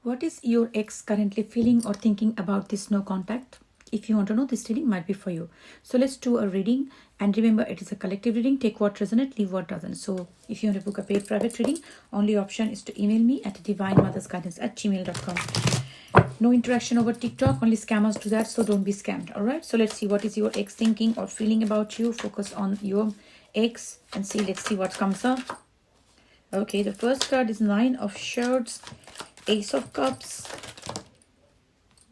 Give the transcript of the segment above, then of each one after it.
What is your ex currently feeling or thinking about this no contact? If you want to know, this reading might be for you. So let's do a reading. And remember, it is a collective reading. Take what resonates, leave what doesn't. So if you want to book a paid private reading, only option is to email me at divinemothersguidance@gmail.com. No interaction over TikTok. Only scammers do that. So don't be scammed. All right. So let's see what is your ex thinking or feeling about you. Focus on your ex and see. Let's see what comes up. Okay. The first card is Nine of Swords, Ace of Cups.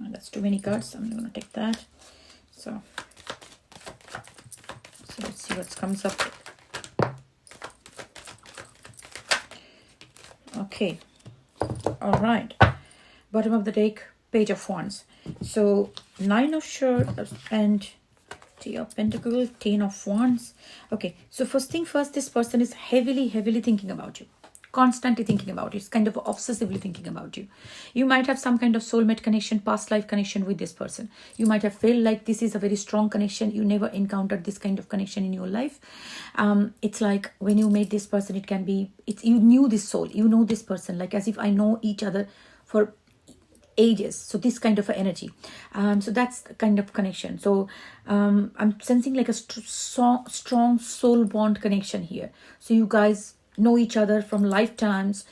Oh, that's too many cards. I'm going to take that. So let's see what comes up. Okay. All right. Bottom of the deck, Page of Wands. So Nine of Swords and Two of Pentacles, Ten of Wands. Okay. So first thing first, this person is heavily thinking about you. Constantly thinking about it. It's kind of obsessively thinking about you. You might have some kind of soulmate connection, past life connection with this person. You might have felt like this is a very strong connection. You never encountered this kind of connection in your life. It's like when you met this person, it can be, you knew this soul. You know this person, like as if I know each other for ages. So this kind of energy. So that's the kind of connection. So I'm sensing like a strong soul bond connection here. So you guys know each other from lifetimes,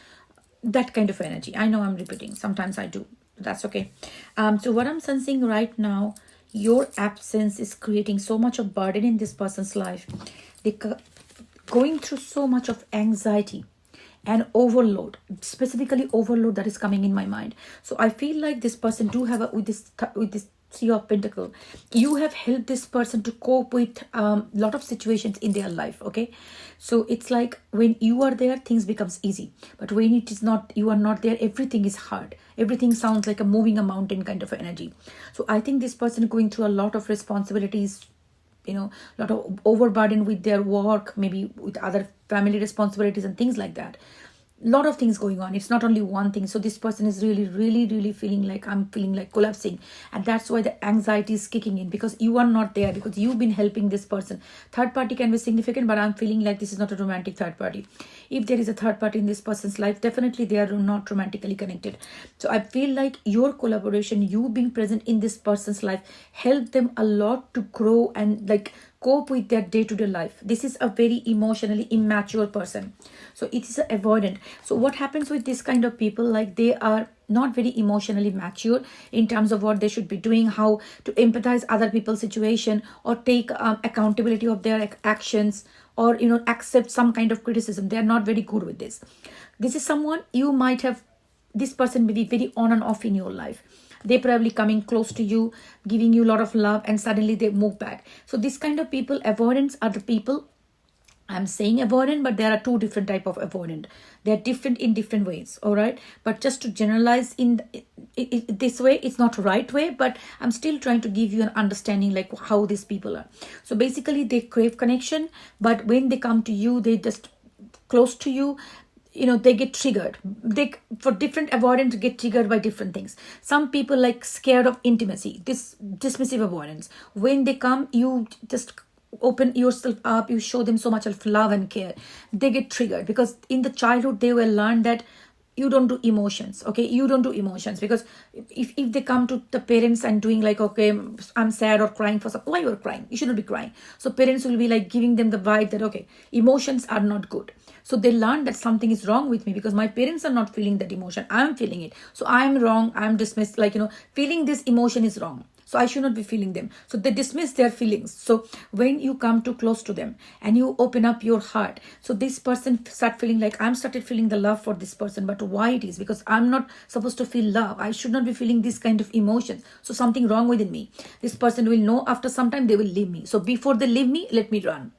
that kind of energy. I know I'm repeating, sometimes I do, that's okay. So what I'm sensing right now, your absence is creating so much of burden in this person's life. They're going through so much of anxiety and overload, specifically overload that is coming in my mind. So I feel like this person do have with this Three of Pentacles, you have helped this person to cope with lot of situations in their life. Okay, so it's like when you are there, things becomes easy, but when it is not, you are not there, everything is hard. Everything sounds like a mountain kind of energy. So I think this person is going through a lot of responsibilities, a lot of overburden with their work, maybe with other family responsibilities and things like that. Lot of things going on. It's not only one thing. So this person is really feeling like, I'm feeling like collapsing, and that's why the anxiety is kicking in, because you are not there, because you've been helping this person. Third party can be significant, but I'm feeling like this is not a romantic third party. If there is a third party in this person's life, definitely they are not romantically connected. So I feel like your collaboration, you being present in this person's life, helped them a lot to grow and like cope with their day-to-day life. This is a very emotionally immature person. So it is an avoidant. So what happens with this kind of people, like they are not very emotionally mature in terms of what they should be doing, how to empathize other people's situation, or take accountability of their actions, or accept some kind of criticism. They are not very good with this. This is someone you might have, this person may be very on and off in your life. They probably coming close to you, giving you a lot of love, and suddenly they move back. So this kind of people, avoidants are the people. I'm saying avoidant, but there are two different type of avoidant. They're different in different ways. All right. But just to generalize in this way, it's not right way, but I'm still trying to give you an understanding like how these people are. So basically they crave connection, but when they come to you, they just close to you, they get triggered. They, for different avoidants, get triggered by different things. Some people like scared of intimacy, this dismissive avoidance. When they come, you just open yourself up, you show them so much of love and care. They get triggered because in the childhood they were learned that you don't do emotions. Okay, you don't do emotions, because if they come to the parents and doing like, okay, I'm sad or crying for something, why you're crying, you shouldn't be crying. So parents will be like giving them the vibe that okay, emotions are not good. So they learn that something is wrong with me because my parents are not feeling that emotion, I'm feeling it, so I'm wrong, I'm dismissed, like feeling this emotion is wrong, so I should not be feeling them. So they dismiss their feelings. So when you come too close to them and you open up your heart, so this person start feeling like, I'm started feeling the love for this person. But why it is? Because I'm not supposed to feel love. I should not be feeling this kind of emotions. So something wrong within me. This person will know after some time they will leave me. So before they leave me, let me run.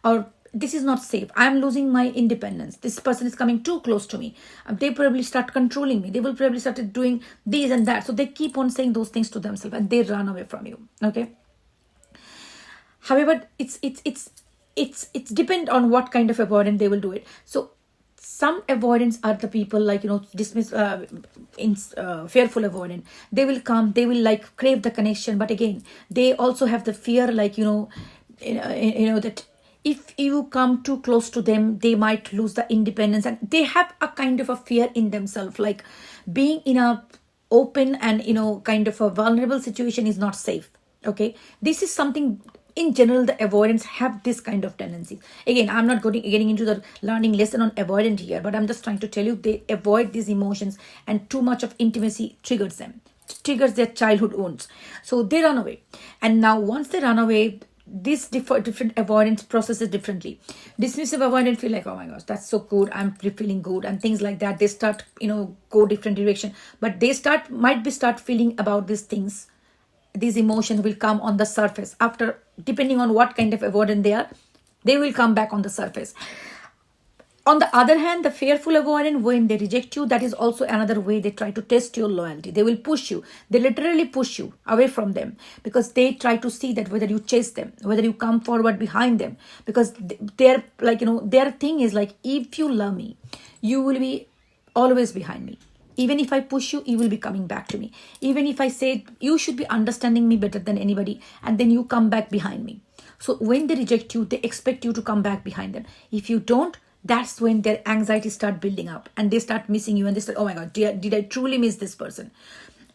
Or this is not safe, I'm losing my independence, this person is coming too close to me, they probably start controlling me, they will probably start doing this and that. So they keep on saying those things to themselves and they run away from you. Okay, however, it's depend on what kind of avoidant they will do it. So some avoidants are the people like dismiss fearful avoidant. They will come, they will like crave the connection, but again they also have the fear like that if you come too close to them, they might lose the independence, and they have a kind of a fear in themselves, like being in a open and kind of a vulnerable situation is not safe. Okay, this is something in general the avoidants have this kind of tendencies. Again, I'm not getting into the learning lesson on avoidant here, but I'm just trying to tell you they avoid these emotions, and too much of intimacy triggers them, triggers their childhood wounds, so they run away. And now once they run away, this different avoidance processes differently. Dismissive avoidant feel like, oh my gosh, that's so good, I'm feeling good, and things like that. They start go different direction, but they start feeling about these things. These emotions will come on the surface after, depending on what kind of avoidant they are, they will come back on the surface. On the other hand, the fearful avoidant, when they reject you, that is also another way they try to test your loyalty. They will push you. They literally push you away from them, because they try to see that whether you chase them, whether you come forward behind them, because their their thing is like, if you love me, you will be always behind me. Even if I push you, you will be coming back to me. Even if I say you should be understanding me better than anybody, and then you come back behind me. So when they reject you, they expect you to come back behind them. If you don't, that's when their anxiety start building up, and they start missing you, and they say, oh my god, did I truly miss this person?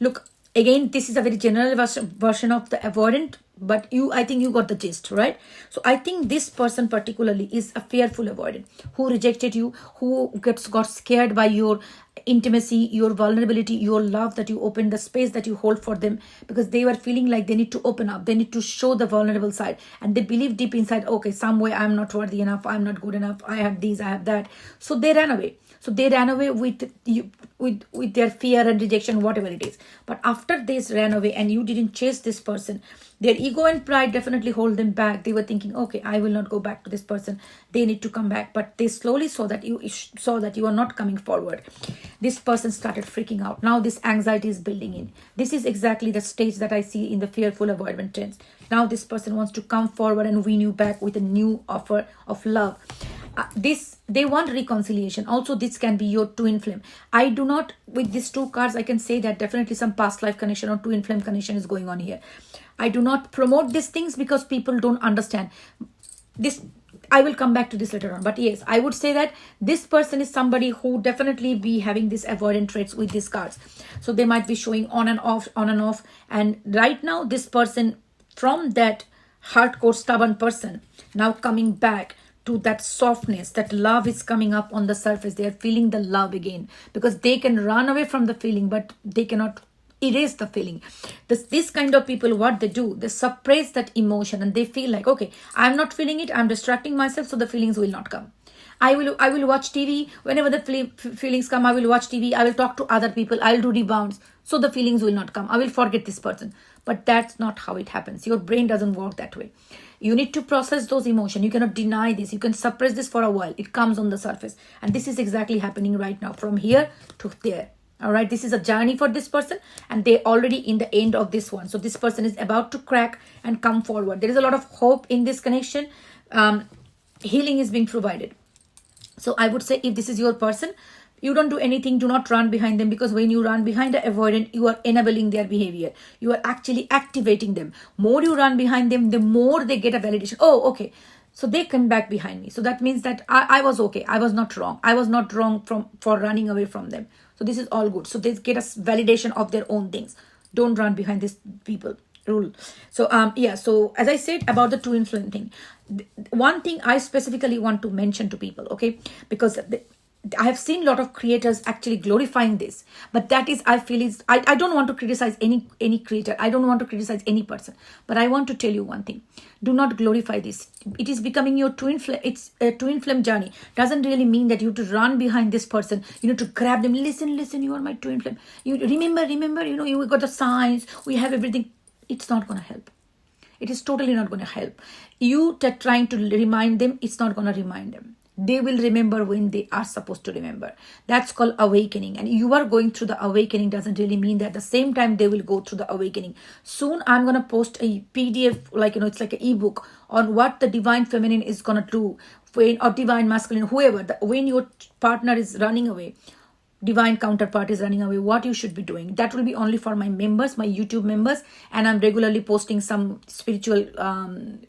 Look, again, this is a very general version of the avoidant, but I think you got the gist, right? So I think this person particularly is a fearful avoidant who rejected you, who got scared by your intimacy, your vulnerability, your love, that you open the space that you hold for them, because they were feeling like they need to open up, they need to show the vulnerable side, and they believe deep inside, okay, some way I'm not worthy enough, I'm not good enough, I have these, I have that. So they ran away. So they ran away with you, with their fear and rejection, whatever it is. But after they ran away and you didn't chase this person, their ego and pride definitely hold them back. They were thinking, okay, I will not go back to this person, they need to come back. But they slowly saw that you are not coming forward. This person started freaking out. Now this anxiety is building in. This is exactly the stage that I see in the fearful avoidant tense. Now this person wants to come forward and win you back with a new offer of love. They want reconciliation. Also, this can be your twin flame. I do not, with these two cards, I can say that definitely some past life connection or twin flame connection is going on here. I do not promote these things because people don't understand this. I will come back to this later on, but yes, I would say that this person is somebody who definitely be having these avoidant traits with these cards. So they might be showing on and off, and right now this person, from that hardcore stubborn person, now coming back to that softness, that love is coming up on the surface. They are feeling the love again, because they can run away from the feeling, but they cannot erase the feeling. This kind of people, what they do, they suppress that emotion, and they feel like, okay, I'm not feeling it, I'm distracting myself, so the feelings will not come. I will watch TV. Whenever the feelings come, I will watch TV. I will talk to other people. I will do rebounds. So the feelings will not come. I will forget this person. But that's not how it happens. Your brain doesn't work that way. You need to process those emotions. You cannot deny this. You can suppress this for a while. It comes on the surface. And this is exactly happening right now, from here to there. All right. This is a journey for this person, and they already in the end of this one. So this person is about to crack and come forward. There is a lot of hope in this connection. Healing is being provided. So I would say, if this is your person, you don't do anything. Do not run behind them, because when you run behind the avoidant, you are enabling their behavior. You are actually activating them. More you run behind them, the more they get a validation. Oh, okay. So they come back behind me. So that means that I was okay. I was not wrong. I was not wrong for running away from them. So this is all good. So they get a validation of their own things. Don't run behind these people. Rule. So yeah, so as I said about the twin flame thing, one thing I specifically want to mention to people, okay, because I have seen a lot of creators actually glorifying this, but that is, I feel is, I don't want to criticize any creator. I don't want to criticize any person, but I want to tell you one thing. Do not glorify this. It is becoming your twin flame. It's a twin flame journey. Doesn't really mean that you have to run behind this person. You know, to grab them. Listen, you are my twin flame. You remember, you got the signs. We have everything. It's not going to help. It is totally not going to help. You trying to remind them, it's not going to remind them. They will remember when they are supposed to remember. That's called awakening. And you are going through the awakening doesn't really mean that at the same time they will go through the awakening. Soon I'm going to post a PDF, it's like an ebook on what the divine feminine is going to do, or divine masculine, whoever, when your partner is running away, divine counterpart is running away, what you should be doing. That will be only for my members, my YouTube members, and I'm regularly posting some spiritual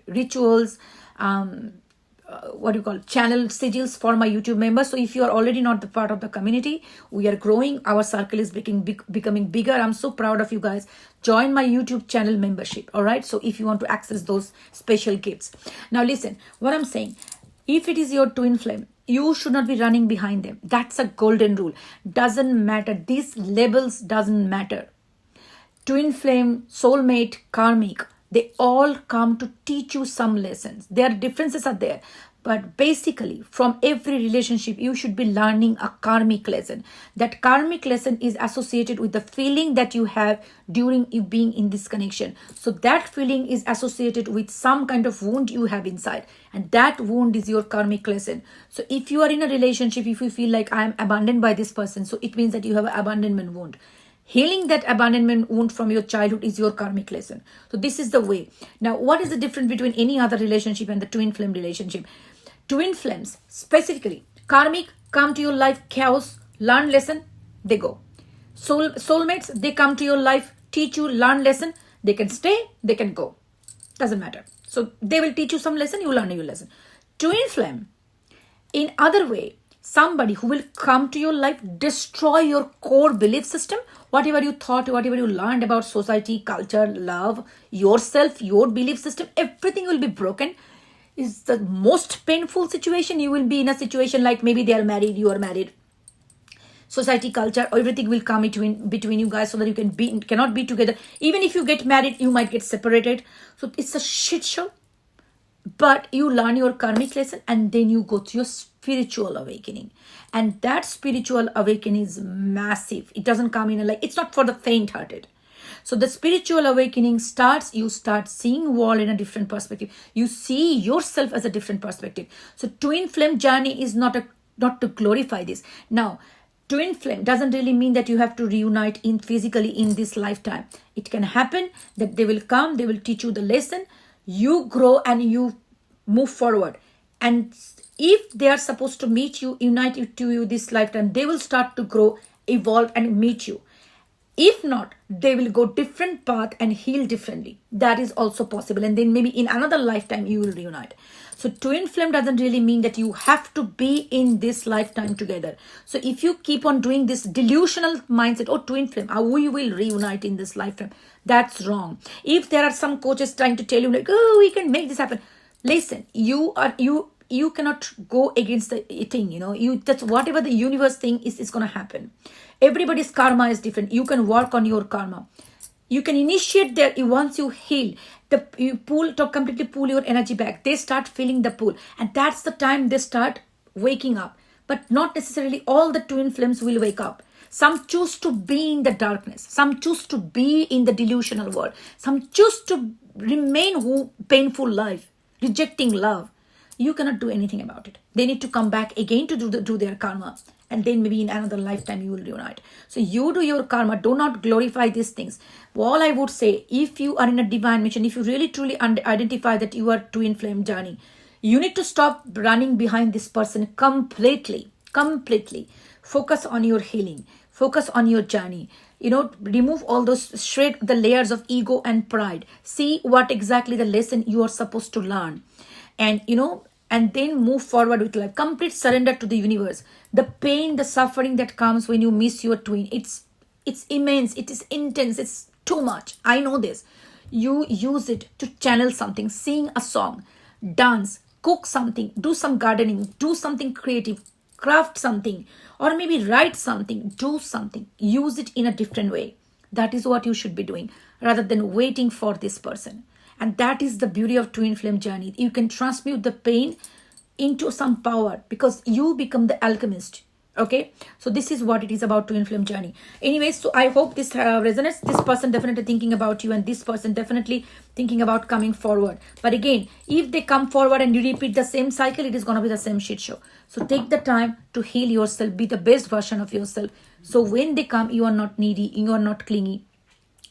rituals, channel sigils for my YouTube members. So if you are already not the part of the community, we are growing. Our circle is becoming bigger. I'm so proud of you guys. Join my YouTube channel membership. All right. So if you want to access those special gifts. Now listen, what I'm saying, if it is your twin flame, you should not be running behind them. That's a golden rule. Doesn't matter. These labels doesn't matter. Twin flame, soulmate, karmic, they all come to teach you some lessons. Their differences are there. But basically, from every relationship, you should be learning a karmic lesson. That karmic lesson is associated with the feeling that you have during you being in this connection. So that feeling is associated with some kind of wound you have inside. And that wound is your karmic lesson. So if you are in a relationship, if you feel like I am abandoned by this person, so it means that you have an abandonment wound. Healing that abandonment wound from your childhood is your karmic lesson. So this is the way. Now, what is the difference between any other relationship and the twin flame relationship? Twin flames, specifically, karmic, come to your life, chaos, learn lesson, they go. Soulmates, they come to your life, teach you, learn lesson, they can stay, they can go. Doesn't matter. So they will teach you some lesson, you learn your lesson. Twin flame, in other way, somebody who will come to your life, destroy your core belief system, whatever you thought, whatever you learned about society, culture, love, yourself, your belief system, everything will be broken. Is the most painful situation. You will be in a situation like maybe they are married, you are married. Society, culture, everything will come between you guys so that you cannot be together. Even if you get married, you might get separated. So it's a shit show. But you learn your karmic lesson and then you go through your spiritual awakening. And that spiritual awakening is massive. It doesn't come in it's not for the faint-hearted. So the spiritual awakening starts, you start seeing world in a different perspective. You see yourself as a different perspective. So twin flame journey is not to glorify this. Now, twin flame doesn't really mean that you have to reunite physically in this lifetime. It can happen that they will come, they will teach you the lesson, you grow and you move forward. And if they are supposed to meet you, unite to you this lifetime, they will start to grow, evolve and meet you. If not, they will go different path and heal differently. That is also possible. And then maybe in another lifetime, you will reunite. So twin flame doesn't really mean that you have to be in this lifetime together. So if you keep on doing this delusional mindset, oh, twin flame, we will reunite in this lifetime. That's wrong. If there are some coaches trying to tell you like, oh, we can make this happen. Listen, you cannot go against the thing, that's whatever the universe thing is going to happen. Everybody's karma is different. You can work on your karma. You can initiate there. Once you heal, you completely pull your energy back. They start feeling the pull. And that's the time they start waking up. But not necessarily all the twin flames will wake up. Some choose to be in the darkness. Some choose to be in the delusional world. Some choose to remain painful life, rejecting love. You cannot do anything about it. They need to come back again to do their karma. And then maybe in another lifetime you will reunite. So you do your karma. Do not glorify these things. All I would say, if you are in a divine mission, if you really truly identify that you are twin flame journey, you need to stop running behind this person completely. Focus on your healing. Focus on your journey. Remove all those, shred the layers of ego and pride. See what exactly the lesson you are supposed to learn. And, and then move forward with life. Complete surrender to the universe. The pain, the suffering that comes when you miss your twin, it's immense. It is intense. It's too much. I know this. You use it to channel something, sing a song, dance, cook something, do some gardening, do something creative, craft something, or maybe write something, do something. Use it in a different way. That is what you should be doing rather than waiting for this person. And that is the beauty of twin flame journey. You can transmute the pain into some power because you become the alchemist. Okay, so this is what it is about twin flame journey. Anyways, so I hope this resonates. This person definitely thinking about you and this person definitely thinking about coming forward. But again, if they come forward and you repeat the same cycle, it is going to be the same shit show. So take the time to heal yourself, be the best version of yourself. So when they come, you are not needy, you are not clingy.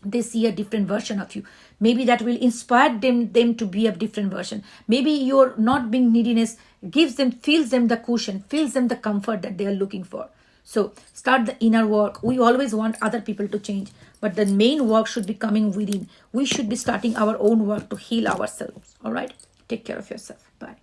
They see a different version of you. Maybe that will inspire them to be a different version. Maybe your not being neediness feels them the cushion, feels them the comfort that they are looking for. So start the inner work. We always want other people to change, but the main work should be coming within. We should be starting our own work to heal ourselves. All right. Take care of yourself. Bye.